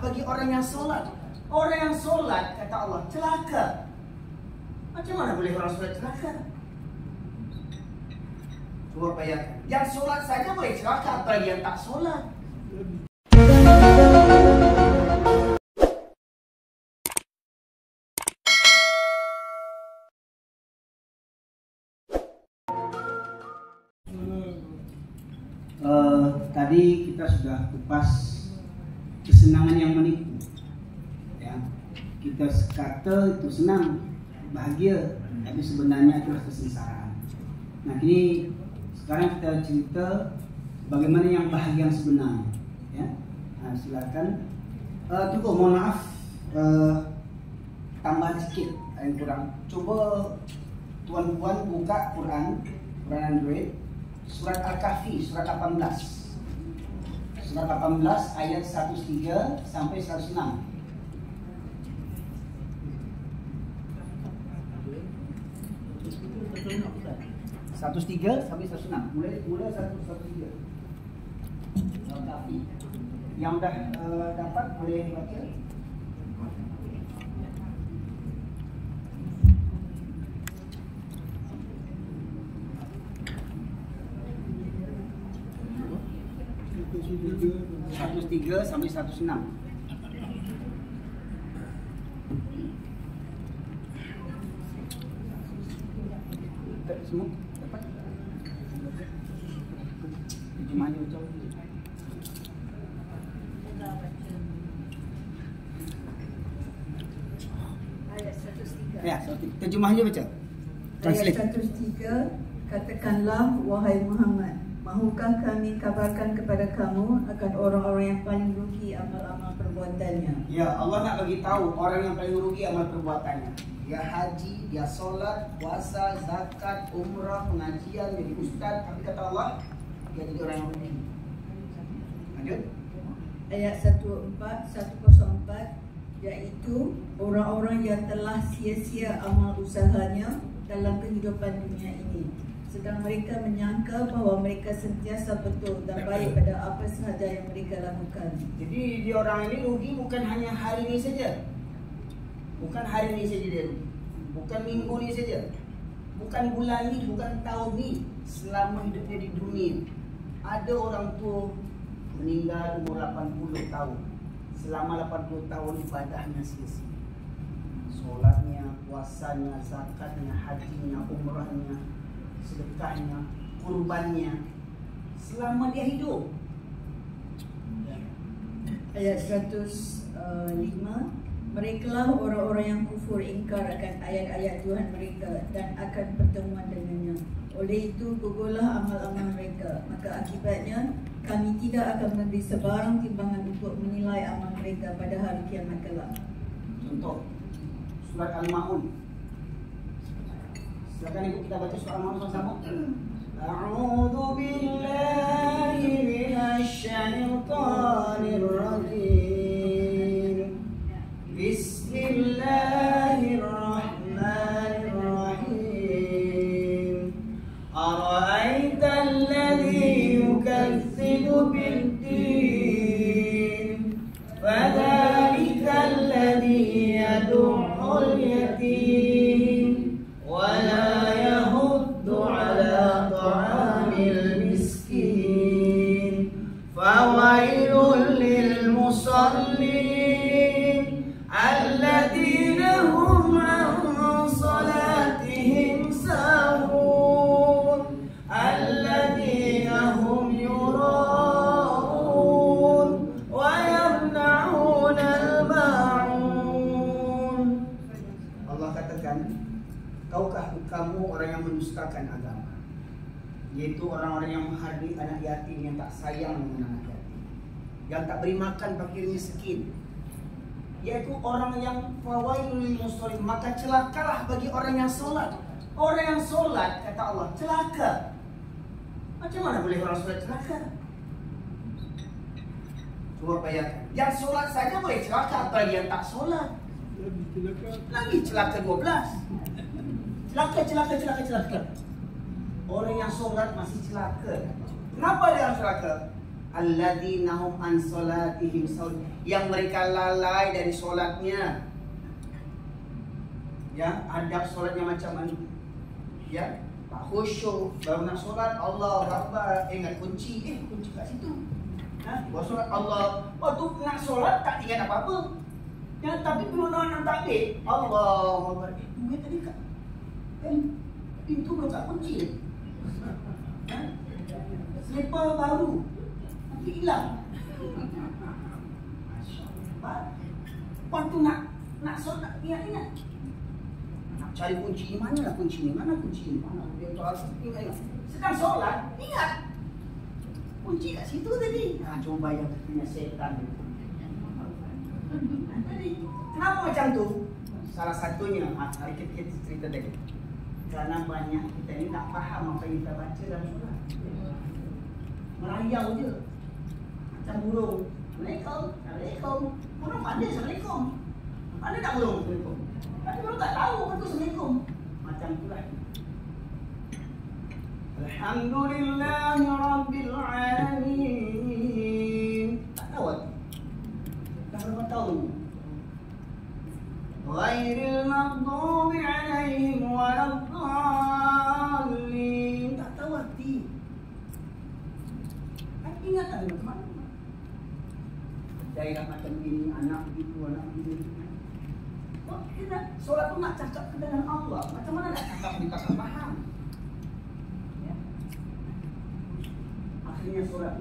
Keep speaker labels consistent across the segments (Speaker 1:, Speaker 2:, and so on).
Speaker 1: bagi orang yang solat. Orang yang solat, kata Allah, celaka. Macam mana boleh orang solat celaka? Coba bayangkan, yang solat saja boleh celaka, apalagi yang tak solat. Tadi kita sudah kupas kesenangan yang menipu, ya. Kita kata itu senang, bahagia, tapi sebenarnya itu kesengsaraan. Nah, ini sekarang kita cerita bagaimana yang bahagia yang sebenarnya, ya. Nah, silakan. Tunggu, mohon maaf, tambah sedikit yang kurang. Coba tuan-puan buka Quran Android, surat Al-Kahfi, surat 18. Surat 18 ayat 103 sampai 106. Satu tiga sampai 106. Mulai 113. Al-Kahfi. Yang dah dapat boleh baca. Satu tiga sampai 106. Semua dapat? Terjemahannya macam
Speaker 2: ayat 103.
Speaker 1: ya, terjemahannya baca.
Speaker 2: Ayat 103, katakanlah wahai Muhammad, mahukah kami kabarkan kepada kamu akan orang-orang yang paling rugi amal-amal perbuatannya?
Speaker 1: Ya, Allah nak bagi tahu orang yang paling rugi amal perbuatannya. Dia haji, dia solat, puasa, zakat, umrah, pengajian, jadi ustaz, tapi kata Allah dia jadi orang yang rugi. Lanjut.
Speaker 2: Ayat 104, yaitu orang-orang yang telah sia-sia amal usahanya dalam kehidupan dunia ini, sedang mereka menyangka bahawa mereka sentiasa betul dan baik pada apa sahaja yang mereka lakukan.
Speaker 1: Jadi dia orang ini rugi bukan hanya hari ini saja. Bukan hari ini saja dia rugi. Bukan minggu ini saja. Bukan bulan ini, bukan tahun ini. Selama hidupnya di dunia. Ada orang tua meninggal umur 80 tahun. Selama 80 tahun ibadahnya sia-sia. Solatnya, puasanya, zakatnya, hajinya, umrahnya, sedekahnya, kurbannya, selama dia hidup.
Speaker 2: Ayat 105, merekalah orang-orang yang kufur ingkar akan ayat-ayat Tuhan mereka dan akan pertemuan dengannya. Oleh itu gugurlah amal-amal mereka, maka akibatnya kami tidak akan memberi sebarang timbangan untuk menilai amal mereka pada hari kiamat kelak.
Speaker 1: Contoh surat Al-Ma'un. Silakan ibu kita baca surat Al-Ma'un sama-sama. A'udzu billahi minasyaitonir rajim. Bismillahirrahmanirrahim. Ara'aita alladhi yukadzibu bid-din, fadzalika alladhi yad'ul yatim wa la yahuddu ala ta'amil miskin, fawailul lil musallin alladzina hum an salatihim sahun alladzina hum yura'un wa yamna'una al-ma'un. Allah katakan, kaukah kamu orang yang mendustakan agama, yaitu orang-orang yang menghargai anak yatim, yang tak sayang dengan anak yatim, yang tak beri makan fakir miskin, yaitu orang yang fawailul lil musallin, maka celakalah bagi orang yang solat. Orang yang solat, kata Allah, celaka. Macam mana boleh orang solat celaka? Coba bayangkan, yang solat saja boleh celaka, apalagi yang tak solat. Lagi celaka 12. Celaka. Orang yang solat masih celaka. Kenapa dia celaka? alladzina hum an salatihim sahun, yang mereka lalai dari solatnya. Ya, adab solatnya macam mana? Ya, tak khusyuk, baru nak solat Allah Akbar, ingat kunci, kunci kat situ. Baru solat Allah, waktu nak solat tak ingat apa-apa. Ya, tapi bila nak takbir, Allah Akbar. Duit tadi kat pintu belum tak kunci. Selipar baru, nanti hilang. Waktu nak solat, ingat. Cari kunci ni, mana lah kunci ni, mana kunci ni, mana dia tu harus ingat. Sedang solat, ingat kunci kat situ tadi. Coba yang punya setan. Jadi kenapa macam tu? Salah satunya, hari kita cerita tadi, karena banyak kita ni tak faham apa yang kita baca dalam solat. Merayau je macam burung. Assalamualaikum, Assalamualaikum. Orang pandai Assalamualaikum, pandai tak burung Assalamualaikum, tapi orang tak tahu apa tu Assalamualaikum. Macam itulah. Alhamdulillahi Rabbil Alamin. Tak tahu kan? Dah berapa tahun? Ghairil maghdubi alaihim waladdallin. Tak tahu arti. Ingat tak teman-teman? Daerah macam ini, anak begitu, anak begitu. Kita solat tu nak cakap dengan Allah. Macam mana nak cakap kita tak faham? Ya. Akhirnya solat.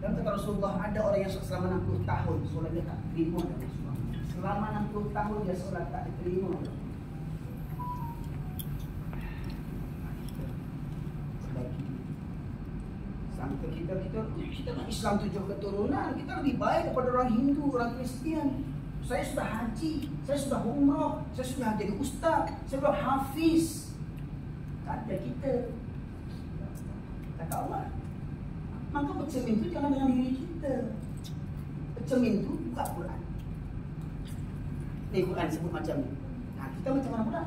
Speaker 1: Dan kata Rasulullah, ada orang yang selama 60 tahun solat dia tak terima dari Rasulullah. Selama 60 tahun dia solat tak diterima. Sampai kita nak Islam 7 keturunan, kita lebih baik daripada orang Hindu, orang Kristian. Saya sudah haji, saya sudah umrah, saya sudah jadi ustaz, saya sudah hafiz. Kata kita, kata Allah, maka bercermin itu jangan dengan diri kita. Bercermin itu buka Quran. Ni Quran sebut macam ni. Kita macam mana pula?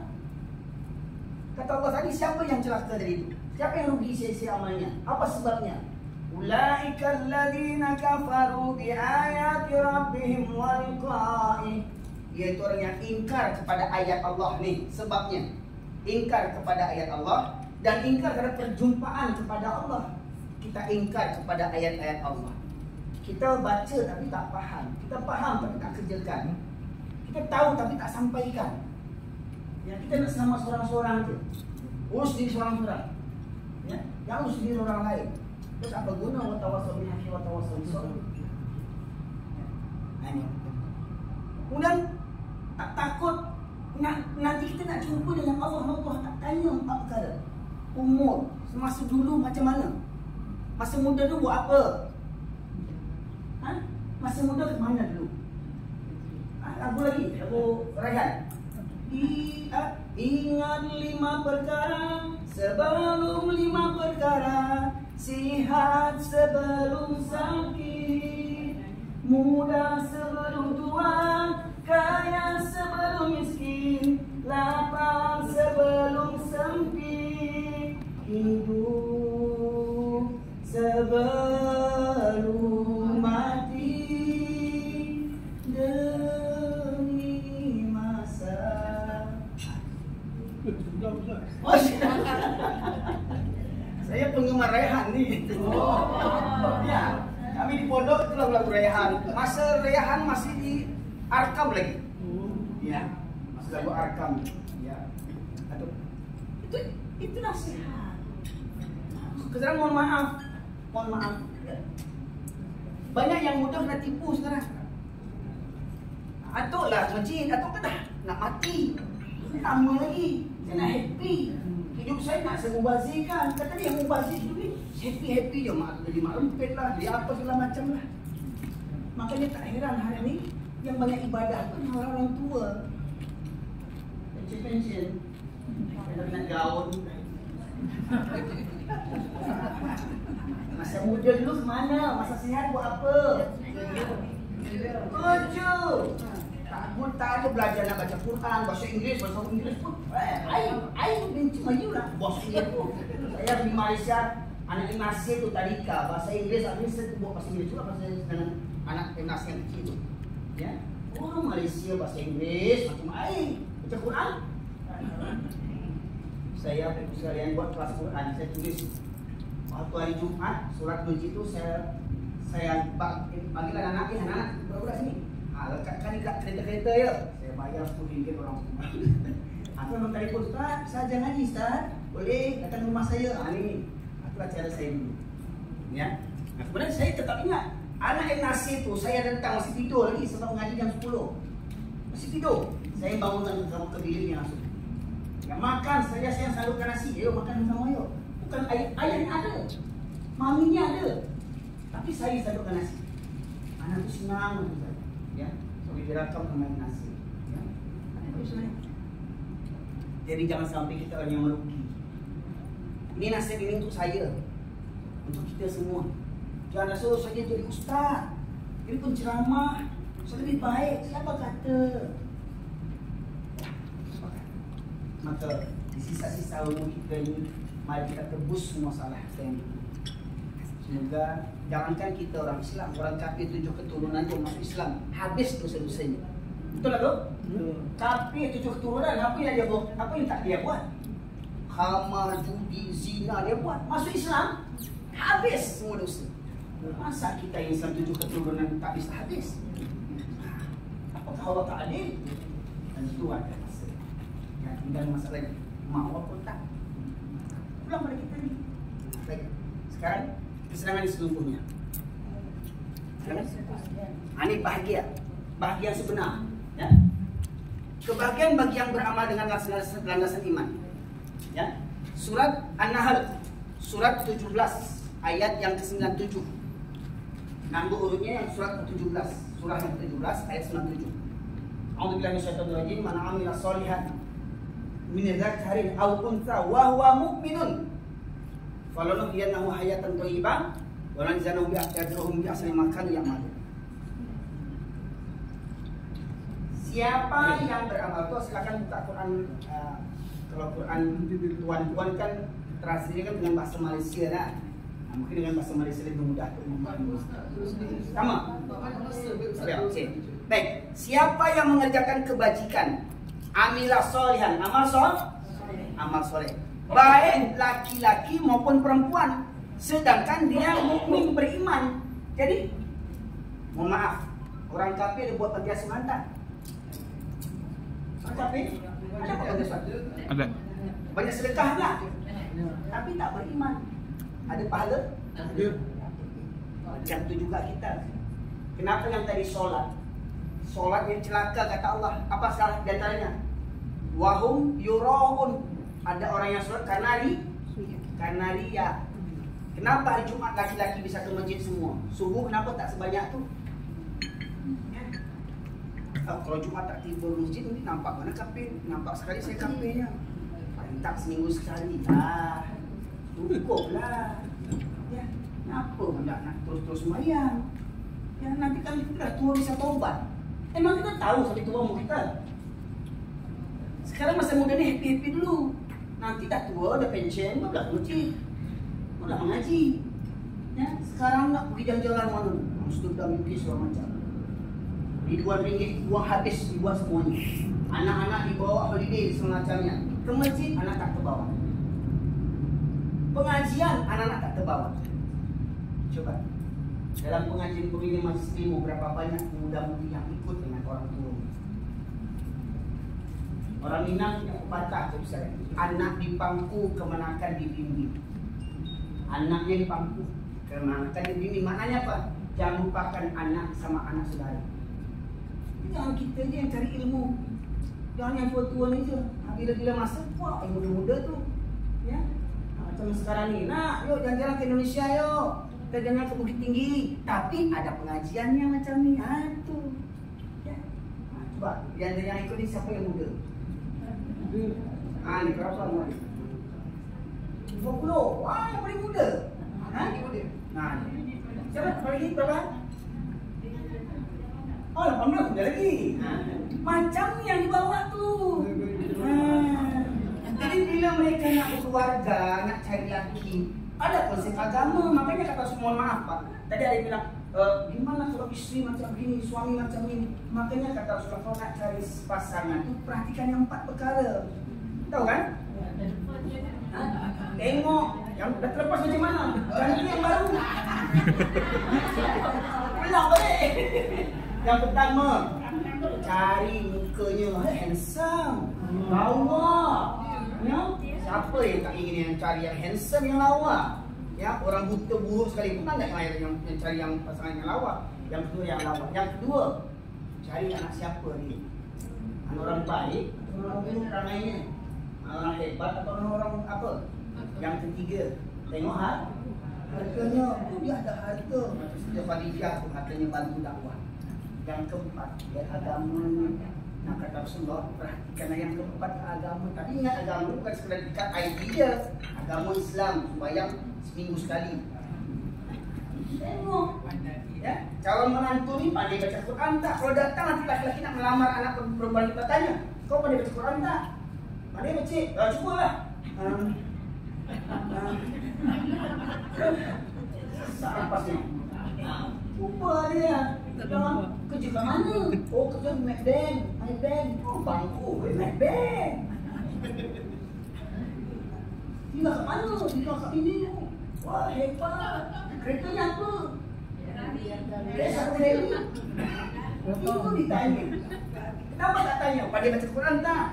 Speaker 1: Kata Allah tadi, siapa yang celaka dari itu? Siapa yang rugi sia-sia amalnya? Apa sebabnya? Ulaika alladzina kafaru bi ayati rabbihim wa liqa'ih. Iaitu orang yang ingkar kepada ayat Allah ni. Sebabnya ingkar kepada ayat Allah dan ingkar kepada perjumpaan kepada Allah. Kita ingkar kepada ayat-ayat Allah. Kita baca tapi tak faham. Kita faham tapi tak kerjakan. Kita tahu tapi tak sampaikan. Ya, kita nak selama seorang-seorang je. Urus diri seorang-seorang. Ya, yang urus diri orang lain. Terus apa guna wa tawassaw bil haqqi wa tawassaw bis sabr? Hanya. Kemudian tak takut nanti kita nak jumpa dengan Allah tak tanya empat perkara. Umur, semasa dulu macam mana? Masa muda dulu buat apa? Masa muda ke mana dulu? Lagu lagi, lagu Rayhan. Ingat 5 perkara sebelum 5 perkara, sihat sebelum sakit, muda sebelum tua, kaya sebelum miskin, lapang sebelum sempit, hidup sebelum mati, demi masa. Saya penggemar Rayhan ni. Ya, kami di pondok itu lagu Rayhan. Masa Rayhan masih di Arkam lagi. Ya, masih lagu Arkam. Ya, aduh, itu nasihat. Sekarang mohon maaf. Banyak yang mudah kena tipu sekarang. Atuk lah masjid, atuk kan dah nak mati. Lama lagi, saya nak happy. Hidup saya nak saya mubazirkan. Kata dia yang mubazir hidup ni happy je, jadi mak rempit lah, jadi apa segala macam lah. Makanya tak heran hari ni yang banyak ibadah tu orang tua. Pension, nak gaun. Masa muda dulu kemana? Masa sihat buat apa? Kerja. Tak ada belajar nak baca Quran, bahasa Inggeris pun. Saya benci maju lah bos dia tu. Saya di Malaysia Anak Indonesia itu tadika, bahasa Inggris, saya buat bahasa Inggris juga bahasa dengan anak Indonesia yang kecil itu. Ya, orang Malaysia bahasa Inggris macam baca Quran. Saya sekalian buat kelas Quran, saya tulis waktu hari Jumat surat kunci itu saya panggil anak-anak budak sini. Lekatkan dekat kereta-kereta ya. Saya bayar RM10 orang rumah. Aku memang telefon, Ustaz, saya jangan ngaji Ustaz. Boleh datang rumah saya. Ini itulah cara saya dulu. Ya. Nah, kemudian saya tetap ingat anak yang nasi itu saya datang masih tidur lagi sebab mengaji jam 10. Masih tidur. Saya bangunkan ke biliknya langsung. Ya, makan saya salurkan nasi. Ayo makan sama ayo. Bukan ayahnya ada. Maminya ada. Tapi saya salurkan nasi. Anak itu senang dengan saya. Ya, so direkam dengan nasi. Ya. Anak itu senang. Jadi jangan sampai kita orang yang merugi. Ini nasihat ini untuk saya, untuk kita semua. Jangan rasa saja jadi ustaz. Ini penceramah. Saya lebih baik. Siapa kata? Maka di sisa-sisa umur kita ini, mari kita tebus semua salah kita yang dulu. Semoga jangankan kita orang Islam, orang kafir 7 keturunan je masuk Islam, habis dosa-dosanya. Betul tak tu? Kafir 7 keturunan, apa yang dia buat? Apa yang tak dia buat? Khamar, judi, zina dia buat. Masuk Islam, habis semua dosa. Masa kita yang Islam 7 keturunan tak bisa habis? Apakah Allah tak adil? Tentu ada masa. Ya, tinggal masalah mau apa tak? Pulang pada kita ni. Baik. Sekarang kesenangan sesungguhnya. Ini bahagia sebenar. Ya. Kebahagiaan bagi yang beramal dengan landasan iman. Ya. Surat An-Nahl, surat 17 ayat yang ke-97. Nombor urutnya yang surat ke-17, surah yang ke-17 ayat 97. A'udzubillahi minasyaitonir rajim. Man 'amila shalihan min dzakarin aw untha wa huwa mu'minun falanuhyiyannahu hayatan thayyibah wa lanzanahu bi ajrihim bi ahsani ma kanu ya'malun. Siapa yang beramal itu, silakan buka Quran. Kalau Quran tuan-tuan kan translate kan dengan bahasa Malaysia lah. Mungkin dengan bahasa Malaysia lebih mudah untuk memahami. Sama? Okey. Baik, siapa yang mengerjakan kebajikan, amilah sholihan, amal soleh, baik laki-laki maupun perempuan, sedangkan dia mukmin beriman. Jadi, mohon maaf, orang kafir dia buat panti asuhan. Tapi ada apa panti asuhan?
Speaker 3: Ada.
Speaker 1: Banyak sedekah lah, tapi tak beriman. Ada pahala? Ada. Macam itu juga kita. Kenapa yang tadi solat? Solat yang celaka kata Allah. Apa salah di antaranya? Wahum yuraun. Ada orang yang solat karena ria. Kenapa hari Jumat laki-laki bisa ke masjid semua? Subuh kenapa tak sebanyak tu? Kalau Jumat tak tiba masjid ni nampak mana kafir? Nampak sekali saya kafirnya. Paling tak seminggu sekali. Cukuplah. Ya, kenapa nak terus-terus sembahyang? Ya, nanti kan kita dah tua bisa taubat. Emang kita tahu sampai tua umur kita. Sekarang masa muda ni happy-happy dulu. Nanti dah tua, dah pension, dah masjid, dah mengaji. Ya, sekarang nak pergi jalan-jalan mana? Sudah mimpi segala macam. RM2 uang habis dibuat semuanya. Anak-anak dibawa holiday semacamnya. Ke masjid anak tak terbawa. Pengajian anak-anak tak terbawa. Coba dalam pengajian pembina majlis ilmu berapa banyak pemuda-pemudi yang ikut dengan orang tua. Orang Minang punya pepatah tu besar. Anak di pangku kemenakan dibimbing. Anaknya di pangku kemenakan dibimbing. Maknanya apa? Jangan lupakan anak sama anak saudara. Jangan kita je yang cari ilmu. Jangan yang tua-tua ni je. Bila-bila masa, wah yang muda-muda tu. Ya. Macam sekarang ni, nak yuk jalan-jalan ke Indonesia yuk. Kita jalan ke Bukit Tinggi. Tapi ada pengajiannya macam ni. Tu. Ya. Coba, yang ikut ni siapa yang muda? Ni berapa umur ni? 20. Wah, yang paling muda. Siapa paling berapa? Oh, 18 muda lagi. Macam ni yang dibawa tu. Jadi bila mereka nak berkeluarga, nak cari laki, Ada konsep agama, makanya kata semua maaf Pak. Tadi ada yang bilang, gimana kalau istri macam gini, suami macam ini. Makanya kata Rasulullah, kalau nak cari pasangan itu perhatikan yang 4 perkara. Tahu kan? Tengok yang dah terlepas macam mana, ganti yang baru. Ulang balik. Yang pertama, cari mukanya handsome, lawa. Ya? Siapa yang tak ingin yang cari yang handsome, yang lawa? Ya, orang buta buruk sekali pun tak yang cari yang pasangan yang lawa. Yang kedua yang lawa. Yang kedua, cari anak siapa ni? Anak orang baik, orang buruk ramainya. Orang hebat atau orang apa? Yang ketiga, tengok hartanya. Dia ada harta. Macam Siti Khadijah tu hartanya bantu dakwah. Yang keempat, dia agamanya. Nah kata Rasulullah, perhatikan yang keempat agama. Tapi ingat agama bukan sekadar dekat ID dia. Agama Islam, sembahyang seminggu sekali. Tengok. Ya, calon menantu ni pandai baca Quran tak? Kalau datang nanti laki-laki nak melamar anak perempuan, kita tanya, kau pandai baca Quran tak? Pandai baca? Cubalah. Sampasnya. Lupa dia. Kerja kat mana? Oh, kerja di McBank. Oh, bangku. McBank. Tinggal kat mana? Tinggal kat ini. Wah, hebat. Keretanya apa? Kereta Rally. Itu ditanya. Kenapa tak tanya? Pandai baca Quran tak?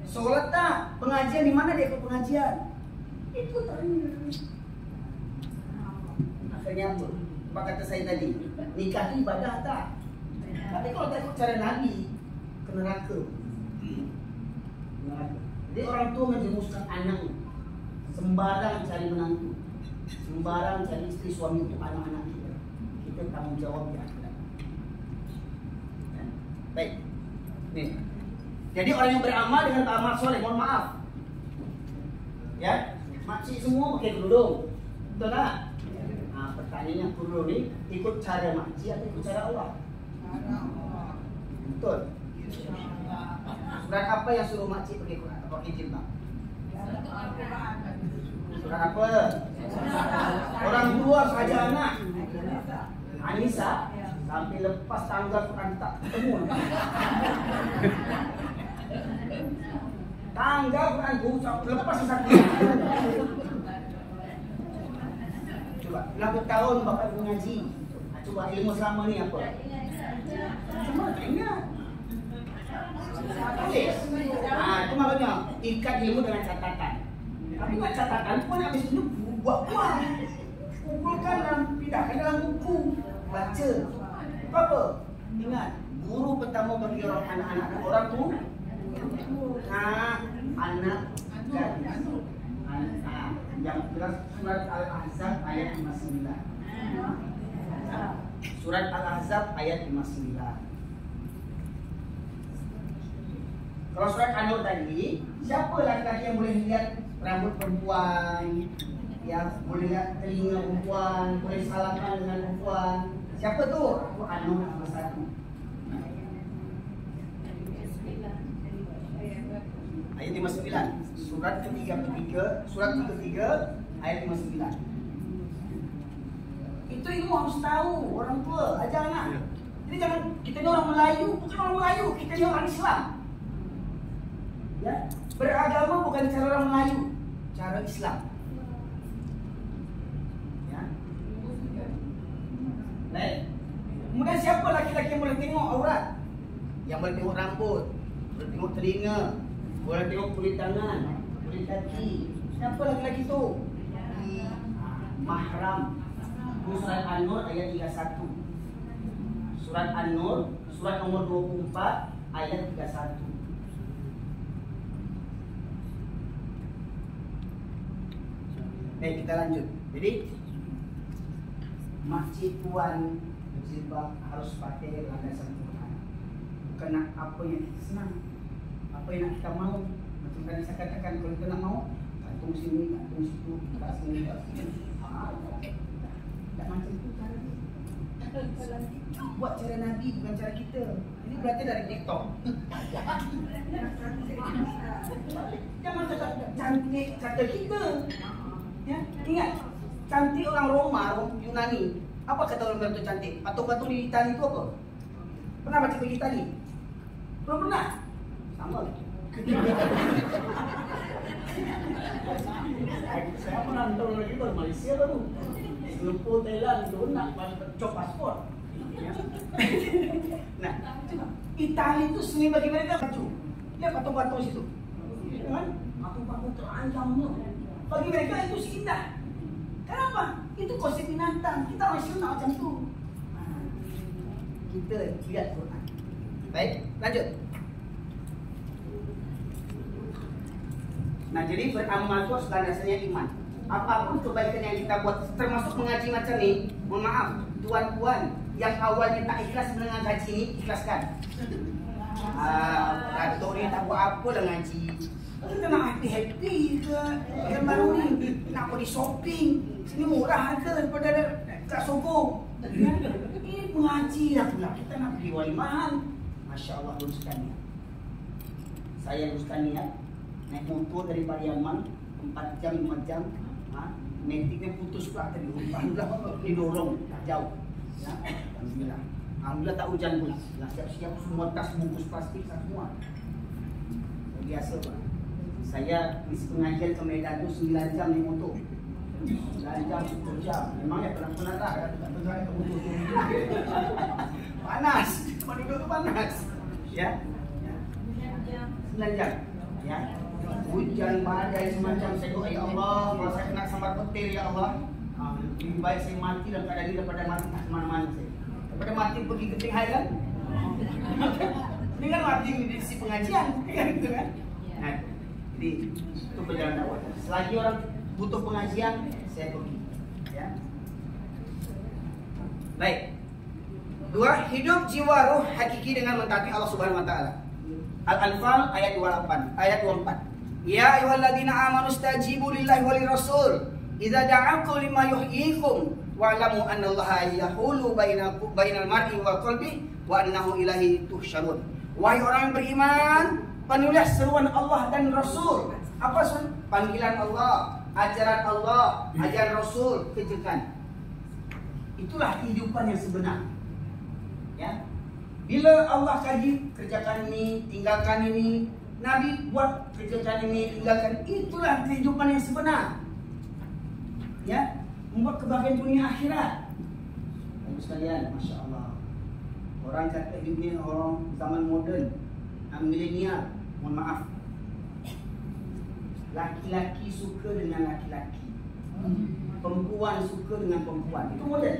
Speaker 1: Solat tak? Pengajian di mana dia ikut pengajian? Itu tanya. Akhirnya apa? Apa kata saya tadi? Nikah ni ibadah tak? Tapi kalau tak ikut cara Nabi, ke neraka. Jadi orang tua menjerumuskan anak, sembarang cari menantu, sembarang cari isteri suami untuk anak-anak kita. Kita tanggungjawab di akhirat. Baik. Nih. Jadi orang yang beramal dengan beramal soleh, mohon maaf. Ya, makcik semua pakai kerudung. Betul tak? Nah, pertanyaannya kerudung ni ikut cara makcik atau ikut cara Allah? Betul. Surat apa yang suruh makcik pakai Quran atau pakai jilbab? Surat apa? Orang tua saja anak. Anissa sampai lepas tangga Quran tak ketemu. Tangga Quran lepas satu. Coba, berapa tahun bapak mengaji? Coba ilmu selama ni apa? Cuma tak ingat. Tulis. Itu makanya ikat ilmu dengan catatan. Tapi buat catatan pun habis itu buat-buat. Kumpulkan dan pindahkan dalam buku. Baca. Apa? Ingat, guru pertama bagi orang anak-anak orang tu anak gadis. Yang jelas surat Al-Ahzab ayat 59. Surat Al-Ahzab ayat 59. Kalau surat An-Nur tadi, siapa laki-laki yang boleh lihat rambut perempuan, yang boleh lihat telinga perempuan, boleh salaman dengan perempuan? Siapa tu? Aku An-Nur nomor 1. Ayat 59. Surat surat ketiga ayat 59. Itu ilmu harus tahu, orang tua ajar anak. Jadi jangan kita ni orang Melayu, bukan orang Melayu, kita ni orang Islam. Ya, beragama bukan cara orang Melayu, cara Islam. Ya. Baik. Kemudian siapa laki-laki yang boleh tengok aurat? Yang boleh tengok rambut, boleh tengok telinga, boleh tengok kulit tangan, kulit kaki. Siapa laki-laki tu? Mahram. Surat An-Nur ayat 31. Surat An-Nur, surat nomor 24 ayat 31. Baik, kita lanjut. Jadi makcik puan berjilbab harus pakai landasan Quran. Bukan nak apa yang kita senang, apa yang nak kita mau. Macam tadi saya katakan, kalau kita nak mau, gantung sini, gantung situ, kat sini, kat sini. Tak macam tu cara dia. Buat cara Nabi, bukan cara kita. Ini berarti dari TikTok. Jangan cakap cantik kata kita. Ya, ingat Cantik orang Roma, Yunani. Apa kata orang itu cantik? Patung-patung di Itali itu apa? Pernah baca pergi Itali? Belum pernah? Sama. Saya pernah nonton lagi di Malaysia baru. Lumpur Thailand itu nak cop paspor. Nah, Itali itu seni bagi mereka baju. Lihat patung-patung situ. Kan? Patung-patung teranjangnya. Bagi mereka itu indah. Kenapa? Itu konsep binatang. Kita nasional macam itu. Nah, kita lihat Quran. Baik, lanjut. Nah, jadi beramal itu harus dasarnya iman. Apapun kebaikan yang kita buat, termasuk mengaji macam ni, mohon maaf, tuan-tuan yang awalnya tak ikhlas mendengar ngaji ni, ikhlaskan. Datuk ni tak buat apa dah ngaji. Kita nak happy-happy ke? Yang baru ni nak pergi shopping. Sini murah harga daripada kat Sogo. Ini mengaji lah pula. Kita nak pergi walimahan. Masya Allah, luruskan niat. Saya luruskan niat. Naik motor dari Pariaman 4 jam, 5 jam. Metiknya putus pula tadi. Alhamdulillah didorong tak jauh. Ya, Alhamdulillah. Alhamdulillah tak hujan pula. Siap-siap semua tas bungkus plastik semua. Biasa Pak. Saya isi pengajian ke Medan tu 9 jam naik motor. 9 jam, 10 jam. Memang ya penat-penat lah. Tak penat ke motor tu. Panas. Mana duduk tu panas. Ya. 9 jam. Ya. Hujan, badai semacam. Saya doa, ya Allah, kalau saya kena sambar petir, ya Allah, lebih baik saya mati dalam keadaan ini daripada mati tak kemana-mana saya. Daripada mati pergi ke Genting Highland. Ini kan mati di sisi pengajian, kan gitu kan? Nah, jadi itu perjalanan dakwah. Selagi orang butuh pengajian, saya pergi. Ya. Baik. 2. Hidup jiwa ruh hakiki dengan mentaati Allah Subhanahu wa taala. Al-Anfal ayat 28, ayat 24. Ya ayyuhalladzina amanu stajibu lillahi walir rasul idza da'akum lima yuhyikum wa'lamu annallaha yahulu bainal mar'i wa qalbi wa annahu ilaihi tuhsyarun. Wahai orang yang beriman, penulilah seruan Allah dan Rasul. Apa panggilan Allah, ajaran Allah, ajaran Rasul, kerjakan. Itulah kehidupan yang sebenar. Ya. Bila Allah kaji, kerjakan ini, tinggalkan ini. Nabi buat, kerjakan ini, tinggalkan. Itulah kehidupan yang sebenar. Ya, membuat kebahagiaan dunia akhirat. Bagus sekalian, Masya Allah. Orang kata hidup ni orang zaman moden, milenial. Mohon maaf. Laki-laki suka dengan laki-laki, perempuan suka dengan perempuan. Itu moden.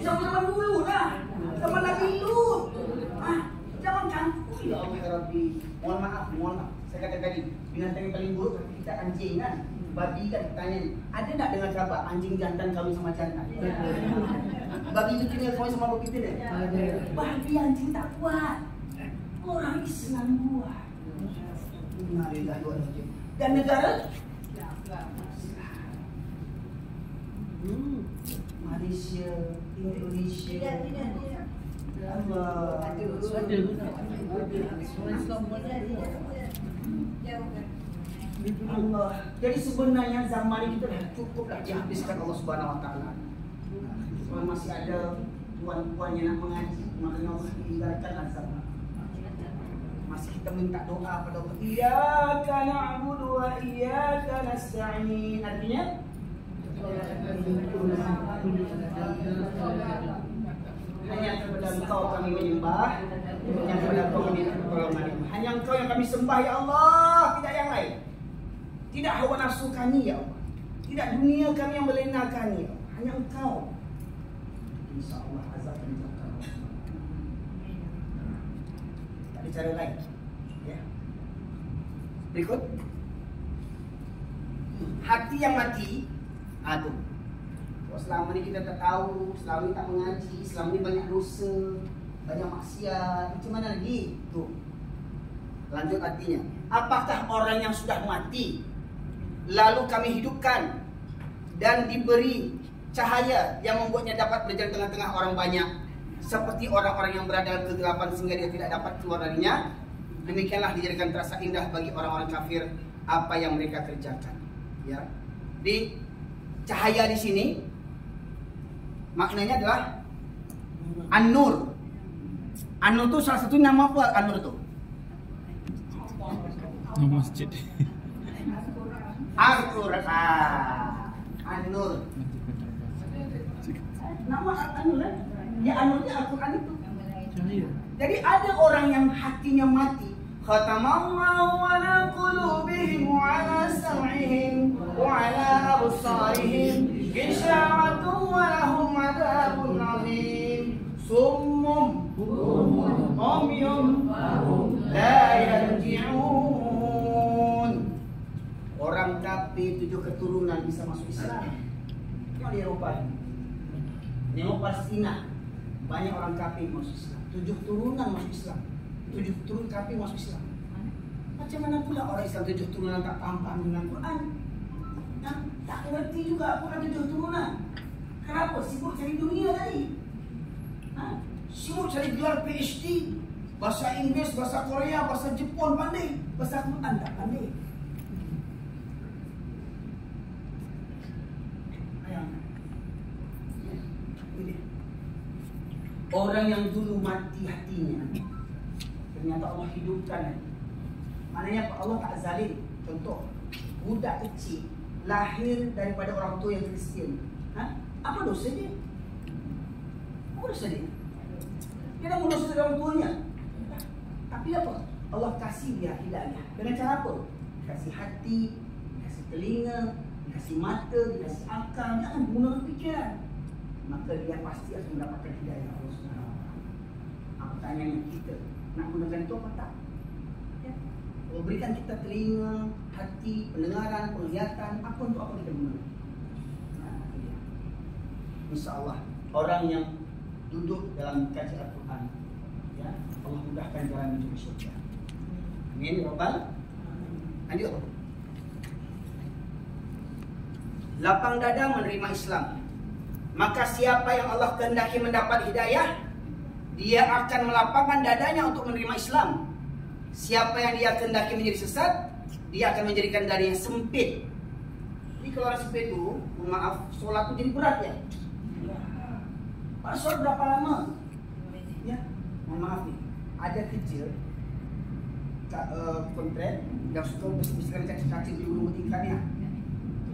Speaker 1: Zaman dulu lah. Zaman Nabi Lut. Zaman kampung. Ya Allah ya Rabbi. Mohon maaf. Saya kata tadi, binatang yang paling buruk kita anjing kan. Babi kan tanya, ada tak dengar kabar anjing jantan kawin sama jantan? Babi betina kawin sama babi betina? Ada. Babi anjing tak kuat. Orang Islam buat. Dan negara? Malaysia, Indonesia. Tidak. Allah. Allah. Jadi sebenarnya zaman ini kita dah cukuplah dihabiskan Allah Subhanahu Wa Taala. Kalau masih ada tuan-tuan yang nak mengaji, makanya Allah tinggalkanlah zaman. Masih kita minta doa pada Allah. Iyyaka na'budu wa iyyaka nasta'in. Artinya hanya kepada Engkau kami menyembah, hanya kepada Engkau kami pertolongan. Hanya Engkau yang kami sembah ya Allah, tidak yang lain. Tidak hawa nafsu kami ya Allah, tidak dunia kami yang melena kami ya Allah. Hanya Engkau. InsyaAllah azab menjauhkan. Tak ada cara lain. Ya. Berikut. Hati yang mati. Aduh. Selama ni kita tak tahu, selama ni tak mengaji, selama ni banyak dosa, banyak maksiat, macam mana lagi? Tuh. Lanjut artinya. Apakah orang yang sudah mati lalu kami hidupkan dan diberi cahaya yang membuatnya dapat berjalan tengah-tengah orang banyak, seperti orang-orang yang berada dalam kegelapan sehingga dia tidak dapat keluar darinya? Demikianlah dijadikan terasa indah bagi orang-orang kafir apa yang mereka kerjakan. Ya. di cahaya di sini maknanya adalah An-Nur. An-Nur itu salah satu nama apa An-Nur itu?
Speaker 3: Nama masjid.
Speaker 1: Al-Quran. An-Nur. Nama An-Nur kan? Ya An-Nurnya Al-Quran itu. Jadi ada orang yang hatinya mati. Khatamallahu ala qulubihim wa ala sam'ihim wa ala absarihim ghishawatun wa lahum adabun azim. Summum umyun la yarji'un. Orang kafir 7 keturunan bisa masuk Islam. Yang di Eropa ini. Nengok Palestina, banyak orang kafir masuk Islam. 7 turunan masuk Islam. 7 turun kafir masuk Islam. Macam mana pula orang Islam 7 turunan tak paham dengan Quran? Tak ngerti juga Quran 7 turunan. Kenapa? Sibuk cari dunia tadi. Sibuk cari gelar PhD, bahasa Inggris, bahasa Korea, bahasa Jepun pandai, bahasa Quran tak pandai. Orang yang dulu mati hatinya, ternyata Allah hidupkan. Maknanya Allah tak zalim. Contoh, budak kecil lahir daripada orang tua yang Kristian. Apa dosa dia? Apa dosa dia? Dia dah mendosa orang tuanya. Tapi apa? Allah kasih dia hidayah. Dengan cara apa? Kasih hati, kasih telinga, kasih mata, kasih akal. Jangan guna pikiran. Maka dia pasti akan mendapatkan hidayah Allah SWT. Pertanyaannya kita nak gunakan itu apa tak? Ya. Allah berikan kita telinga, hati, pendengaran, penglihatan. Apa untuk apa kita guna? InsyaAllah orang yang duduk dalam kaji Al-Quran, ya, Allah mudahkan jalan menuju syurga. Amin. Rabbal. Lanjut. Lapang dada menerima Islam. Maka siapa yang Allah kehendaki mendapat hidayah, dia akan melapangkan dadanya untuk menerima Islam. Siapa yang dia kehendaki menjadi sesat, dia akan menjadikan dadanya sempit. Jadi kalau orang sempit itu, maaf, sholat itu jadi berat ya. Pak sholat berapa lama? Ya, mohon maaf nih, ada kecil kontrak yang suka bersihkan kaki-kaki di ujung tingkatnya.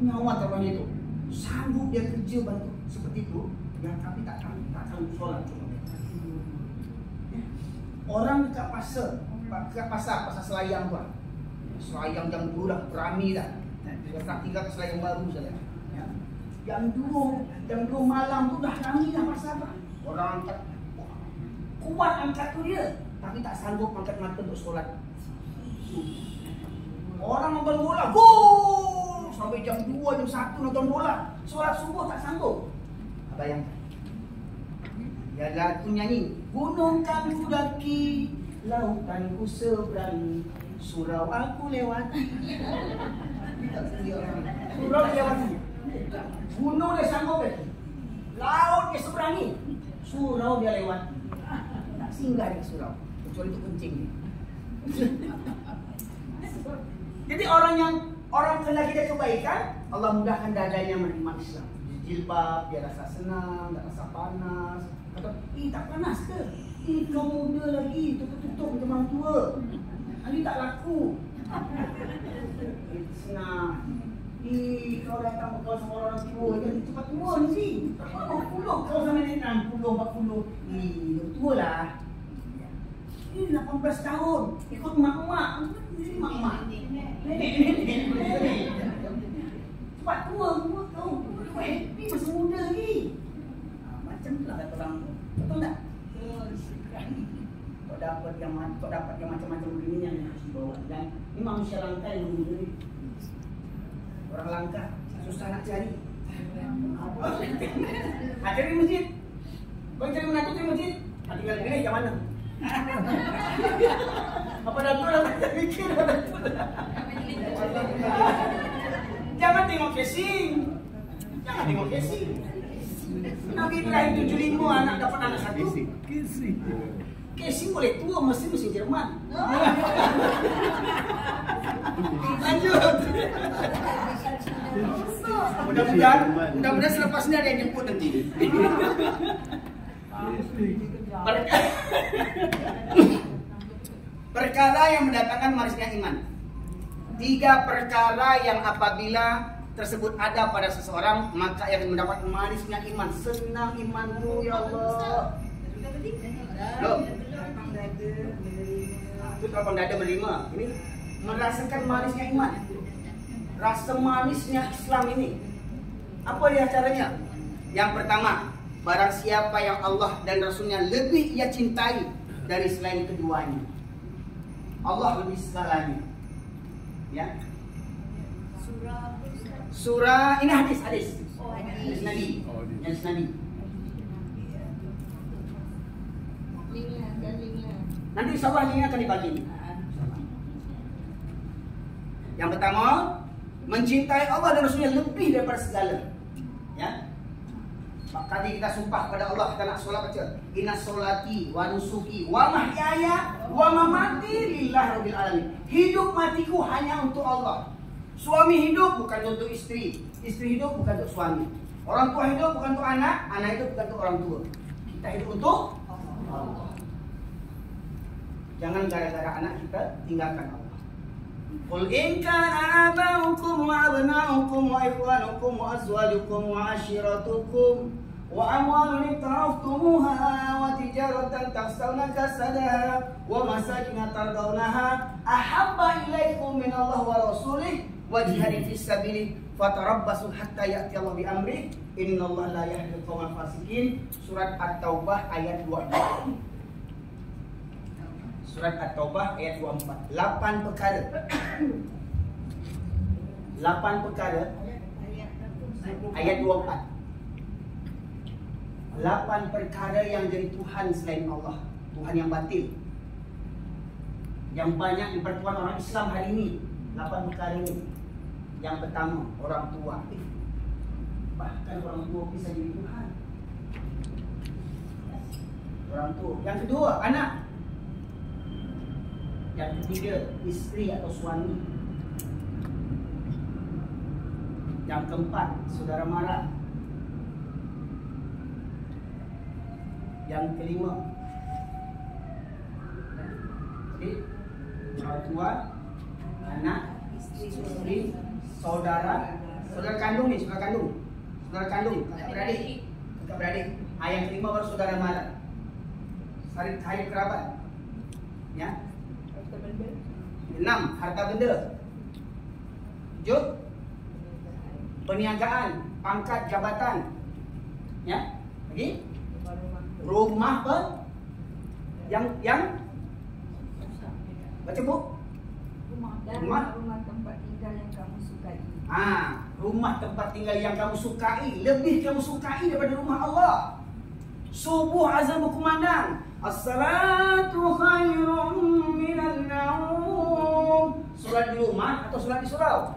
Speaker 1: Nyawa terbangnya itu, sanggup dia kerja bantu seperti itu, yang tapi tak sanggup sholat. Orang dekat pasar Selayang tuan. Selayang jam 2 dah, ramai dah. Kita tinggal ke Selayang baru saja. Ya. Jam 2 malam tu dah ramai dah pasar dah. Orang angkat, kuat angkat tu dia, tapi tak sanggup angkat mata untuk solat. Orang nonton bola, gol! Sampai jam 2, jam 1 nonton bola. Solat subuh tak sanggup. Bayangkan. Ya lagu nyanyi, gunung kan ku daki, lautan ku seberangi, surau aku lewati. Surau lewati. Gunung dia sanggup lagi, laut dia seberangi, surau dia lewati. Tak singgah di surau, kecuali itu kencing. Jadi orang kena kita kebaikan, Allah mudahkan dadanya menerima Islam. Jilbab, dia rasa senang, tak rasa panas. Kata, tak panas ke? Kau muda lagi, tutup macam orang tua. Nanti tak laku. Senang. Kau datang berkawan sama orang tua, jadi cepat tua ni. 40, kau sama ni 60, 40. Tua lah. 18 tahun, ikut mak-mak. Ini mak-mak. Cepat tua kau. Happy masih muda lagi. Macam itulah kata orang. Betul tak? Kau dapat yang macam-macam begini yang harus dibawa. Dan ini manusia langka yang begini ni. Orang langka susah nak cari. Cari masjid. Kau cari menantu cari masjid. Tinggal pilih yang mana? Apa datuk lah tak fikir. Jangan tengok casing. Jangan tengok casing. Nabi Ibrahim 75 anak dapat anak satu. Casing boleh tua, mesin Jerman. Lanjut. Mudah-mudahan selepas ini ada yang jemput nanti. Perkara yang mendatangkan manisnya iman. 3 perkara yang apabila tersebut ada pada seseorang, maka yang mendapat manisnya iman. Senang imanku ya Allah. Loh. Itu lapang dada menerima. Ini merasakan manisnya iman. Rasa manisnya Islam ini. Apa dia caranya? Yang pertama, barang siapa yang Allah dan Rasulnya lebih ia cintai dari selain keduanya. Allah lebih segalanya. Ya. Surah ini hadis. Hadis Nabi. Hadis Nabi. Nanti insyaallah ini akan dibagi. Yang pertama, mencintai Allah dan Rasulnya lebih daripada segala. Ya. Maka kita sumpah pada Allah, kita nak solat baca inna solati wa nusuki wa mahyaya wa mamati lillahi rabbil alamin. Hidup matiku hanya untuk Allah. Suami hidup bukan untuk istri, istri hidup bukan untuk suami. Orang tua hidup bukan untuk anak, anak hidup bukan untuk orang tua. Kita hidup untuk Allah. Jangan gara-gara anak kita tinggalkan Allah. Qul in kana aba'ukum wa abna'ukum wa ikhwanukum wa azwajukum wa ashiratukum wa amwalun iktaraftumuha wa tijaratan takhshawna kasadaha wa masakin tardawnaha ahabba ilaikum min Allah wa rasulih wa jihadin fis sabilih fatarabbasu hatta ya'ti Allah bi amri innallaha la yahdi al-qawmal fasikin. Surat At-Taubah ayat 24. Surat At-Taubah ayat 24. 8 perkara. 8 perkara ayat 24. 8 perkara yang jadi Tuhan selain Allah, Tuhan yang batil, yang banyak dipertuan orang Islam hari ini. 8 perkara ini. Yang pertama, orang tua. Bahkan orang tua bisa jadi Tuhan. Orang tua. Yang kedua, anak. Yang ketiga, istri atau suami. Yang keempat, saudara mara. Yang kelima, orang tua, anak, istri, saudara kandung ni, saudara kandung, kakak beradik. Yang kelima baru saudara mara. Hari kerabat. Ya. 6, harta benda. 7, perniagaan, pangkat jabatan. Ya. Lagi? Rumah apa? Yang baca bu? Rumah
Speaker 2: tempat tinggal yang kamu sukai.
Speaker 1: Rumah tempat tinggal yang kamu sukai, lebih kamu sukai daripada rumah Allah. Subuh azan berkumandang, as-salatu khairun minan naum. Solat di rumah atau solat di surau?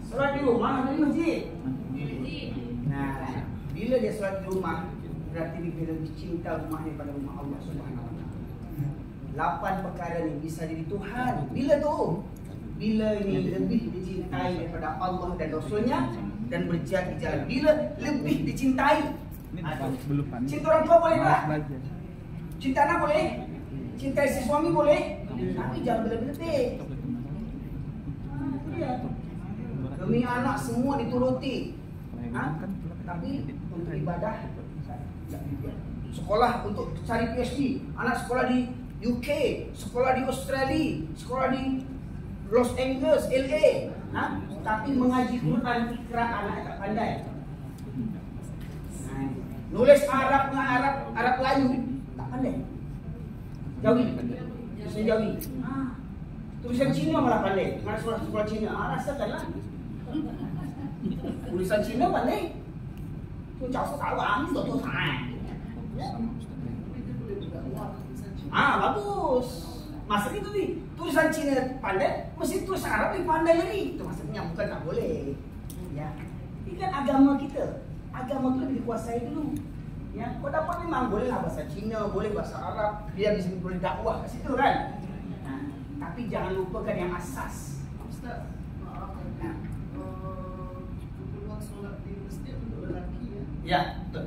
Speaker 1: Solat di rumah atau di masjid? Nah, bila dia solat di rumah, berarti dia lebih cinta rumahnya pada rumah Allah Subhanahu wa taala. 8 perkara ni bisa jadi Tuhan. Bila tu? Bila ini lebih dicintai daripada Allah dan Rasulnya dan berjaya di jalan. Bila lebih dicintai. Cinta orang tua boleh tak? Cinta anak boleh? Cinta isteri suami boleh? Tapi jangan berlebih-lebih. Demi anak semua dituruti. Tapi untuk ibadah sekolah untuk cari PhD, anak sekolah di UK, sekolah di Australia, sekolah di Los Angeles, LA, tapi mengaji Quran Iqra anak tak pandai. Nulis Arab Melayu tak pandai. Jauhi. Tulisan jauhi. Tulisan Cina malah pandai. Mana sekolah Cina? Rasakanlah. Tulisan Cina pandai. Tu jauh tahu tu sangat. Bagus. Maksudnya itu nih, tulisan Cina pandai, mesti tulisan Arab lebih pandai lagi. Itu maksudnya, bukan tak boleh. Ya. Ini kan agama kita. Agama itu lebih dikuasai dulu. Ya, kau dapat memang bolehlah bahasa Cina, boleh bahasa Arab, dia bisa boleh dakwah kat situ kan. Tapi jangan lupakan yang asas. Ustaz, maaf. Ya, betul.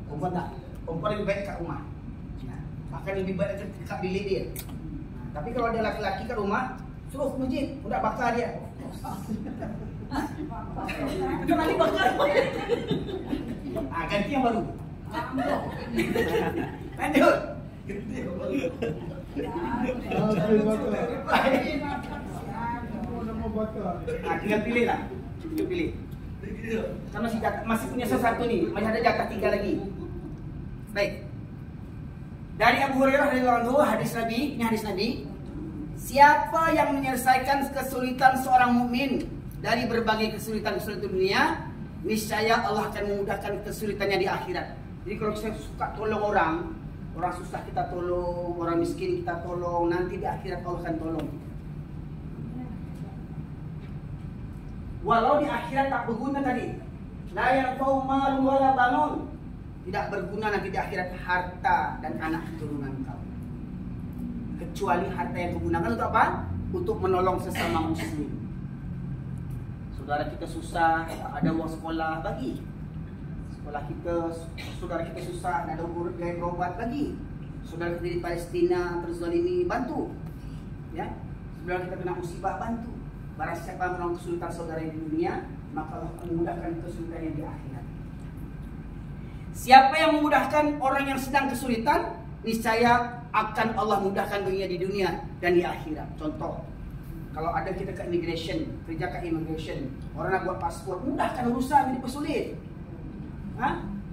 Speaker 1: Perempuan tak. Perempuan lebih baik kat rumah. Nah, bahkan lebih baik kat bilik dia. Nah, tapi kalau ada laki-laki kat rumah, suruh ke masjid, udah bakar dia. Itu nanti bakar. Ganti yang baru. Lanjut. Tinggal pilih lah. Tinggal pilih. Kan masih punya satu nih, masih ada jatah 3 lagi. Baik. Dari Abu Hurairah radhiyallahu anhu, hadis Nabi, siapa yang menyelesaikan kesulitan seorang mukmin dari berbagai kesulitan dunia, niscaya Allah akan memudahkan kesulitannya di akhirat. Jadi kalau kita suka tolong orang susah kita tolong, orang miskin kita tolong, nanti di akhirat Allah akan tolong. Walau di akhirat tak berguna tadi, la yanfa'u malun wala banun, tidak berguna nanti di akhirat harta dan anak keturunan kau. Kecuali harta yang kau gunakan untuk apa? Untuk menolong sesama muslim. Saudara kita susah, ada uang sekolah, bagi. Saudara kita susah, ada urut gaya berobat, bagi. Saudara kita di Palestina terzalimi, bantu. Ya, saudara kita kena musibah, bantu. Barang siapa menolong kesulitan saudara di dunia, maka Allah akan memudahkan kesulitannya di akhirat. Siapa yang memudahkan orang yang sedang kesulitan, niscaya akan Allah mudahkan dunia di dunia dan di akhirat. Contoh, kalau ada kita ke immigration, kerja ke immigration, orang nak buat paspor, mudahkan urusan, jadi pesulit.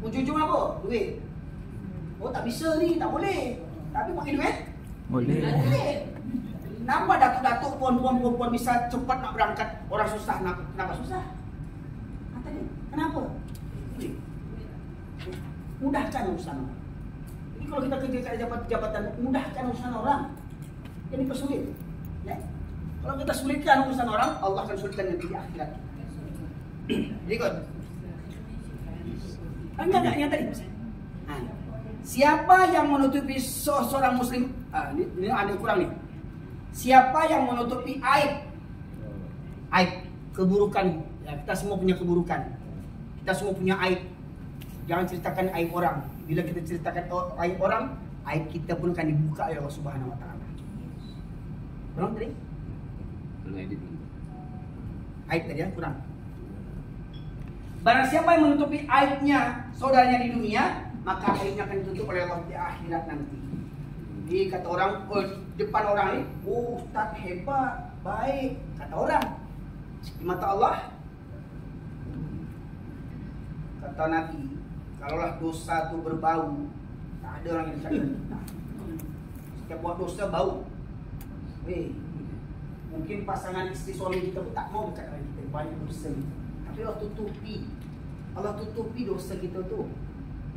Speaker 1: Ujung-ujung apa? Duit. Oh tak bisa ni, tak boleh. Tapi pakai duit? Boleh. Nampak datuk-datuk perempuan bisa cepat nak berangkat, orang susah. Kenapa susah? Tadi, kenapa? Mudahkan urusan orang. Jadi kalau kita kerja kat jabatan, mudahkan urusan orang. Jadi pesulit. Ya? Kalau kita sulitkan urusan orang, Allah akan sulitkan nanti di akhirat. Ikut. Enggak yang tadi. Siapa yang menutupi seorang muslim? Ini ada kurang nih. Siapa yang menutupi aib, keburukan, ya, kita semua punya keburukan, kita semua punya aib. Jangan ceritakan aib orang. Bila kita ceritakan aib orang, aib kita pun akan dibuka oleh Allah Subhanahu Wa Taala. Kurang tadi? Aib tadi ya, kurang. Barang siapa yang menutupi aibnya saudaranya di dunia, maka aibnya akan ditutup oleh Allah di akhirat nanti. Jadi kata orang, depan orang ni, oh Ustaz hebat, baik, kata orang. Di mata Allah, kata Nabi, kalaulah dosa tu berbau, tak ada orang yang cakap. Setiap buat dosa bau. Mungkin pasangan isteri suami kita pun tak mau dekat dengan kita, banyak dosa. Tapi Allah tutupi dosa kita tu.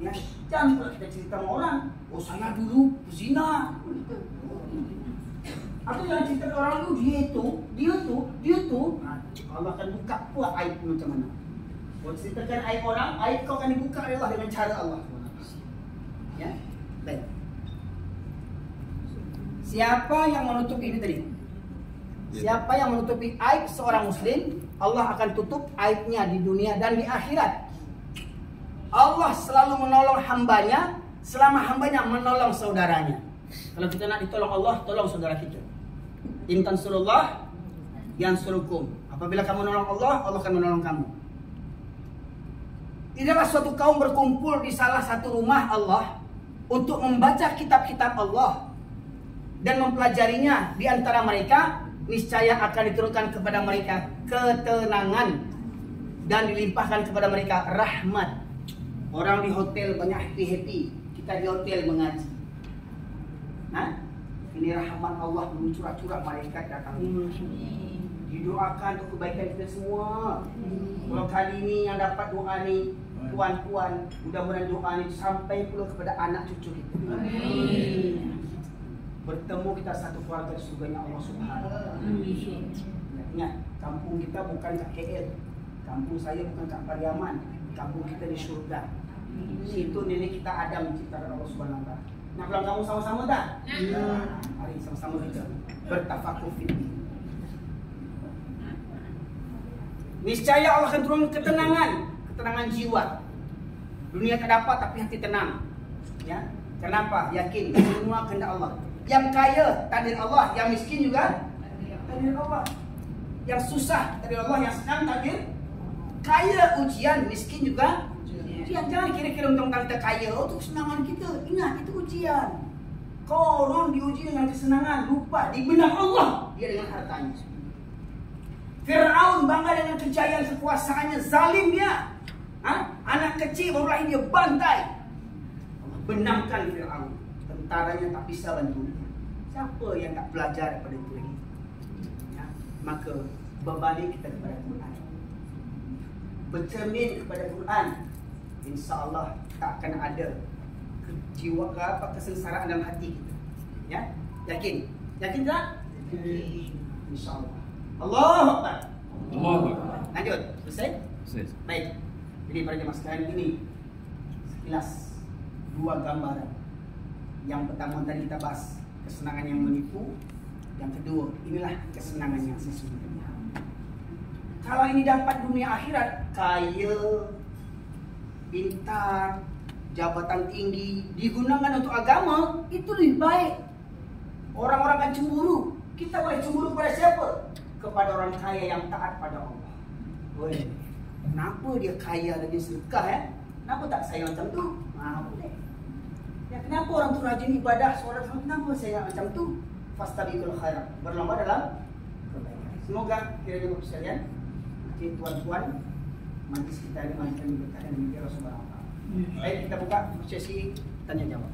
Speaker 1: Ya, jangan pula kita cerita sama orang, oh saya dulu berzina. Atau jangan cerita ke orang tu, dia tu. Allah akan buka pula aib macam mana. Kalau ceritakan aib orang, aib kau akan dibuka oleh Allah dengan cara Allah. Ya, baik. Siapa yang menutupi ini tadi? Siapa yang menutupi aib seorang muslim, Allah akan tutup aibnya di dunia dan di akhirat. Allah selalu menolong hambanya selama hambanya menolong saudaranya. Kalau kita nak ditolong Allah, tolong saudara kita. In tansurullah yansurukum. Apabila kamu menolong Allah, Allah akan menolong kamu. Tidaklah suatu kaum berkumpul di salah satu rumah Allah untuk membaca kitab-kitab Allah dan mempelajarinya. Di antara mereka niscaya akan diturunkan kepada mereka ketenangan dan dilimpahkan kepada mereka rahmat. Orang di hotel banyak happy-happy, kita di hotel mengaji. Ini rahmat Allah mencurah-curah malaikat datang. Didoakan untuk kebaikan kita semua. Kalau kali ini yang dapat doa ni, puan-puan, mudah-mudahan doa ni sampai pula kepada anak cucu kita. Bertemu kita satu keluarga di surganya Allah Subhanahu Wa Taala. Ingat, kampung kita bukan kat KL, kampung saya bukan kat Pariaman, kampung kita di syurga. Itu nenek kita Adam diciptakan Allah Subhanahu Wa Taala. Nak pulang kamu sama-sama tak? Mari sama-sama kita bertafakur fiddin. Niscaya Allah akan turun ketenangan jiwa. Dunia tak dapat tapi hati tenang. Ya. Kenapa? Yakin semua kehendak Allah. Yang kaya takdir Allah, yang miskin juga takdir Allah. Yang susah takdir Allah, yang senang takdir. Kaya ujian, miskin juga ujian. Jangan kira-kira mentang-mentang kita kaya, oh itu kesenangan kita. Ingat, itu ujian. Korun diuji dengan kesenangan, lupa di benak Allah dia dengan hartanya. Fir'aun bangga dengan kejayaan kekuasaannya, zalim dia. Anak kecil baru lahir dia bantai. Allah benamkan Fir'aun, tentaranya tak bisa bantu. Siapa yang tak belajar daripada itu lagi? Ya, maka berbalik kita kepada Quran, bercermin kepada Quran, insya-Allah tak akan ada jiwa kesengsaraan dalam hati kita. Ya, yakin? Yakin tak? Yakin. Insya-Allah. Allahu Akbar.
Speaker 3: Allahu Akbar.
Speaker 1: Lanjut. Selesai?
Speaker 3: Selesai.
Speaker 1: Baik. Jadi para jemaah sekalian, ini sekilas dua gambaran. Yang pertama tadi kita bahas kesenangan yang menipu. Yang kedua, inilah kesenangan yang sesungguhnya. Kalau ini dapat dunia akhirat, kaya, pintar, jabatan tinggi, digunakan untuk agama, itu lebih baik. Orang-orang akan cemburu. Kita boleh cemburu kepada siapa? Kepada orang kaya yang taat pada Allah. Boleh. Kenapa dia kaya dan dia sedekah ya? Kenapa tak saya macam tu? Boleh. Ya, kenapa orang tu rajin ibadah, solat, kenapa saya macam tu? Fastabiqul khairat. Berlomba dalam kebaikan. Semoga kiranya Bapak sekalian, tuan-tuan, majlis kita ini makin berkah dan Allah Subhanahu wa taala. Baik, kita buka sesi tanya jawab.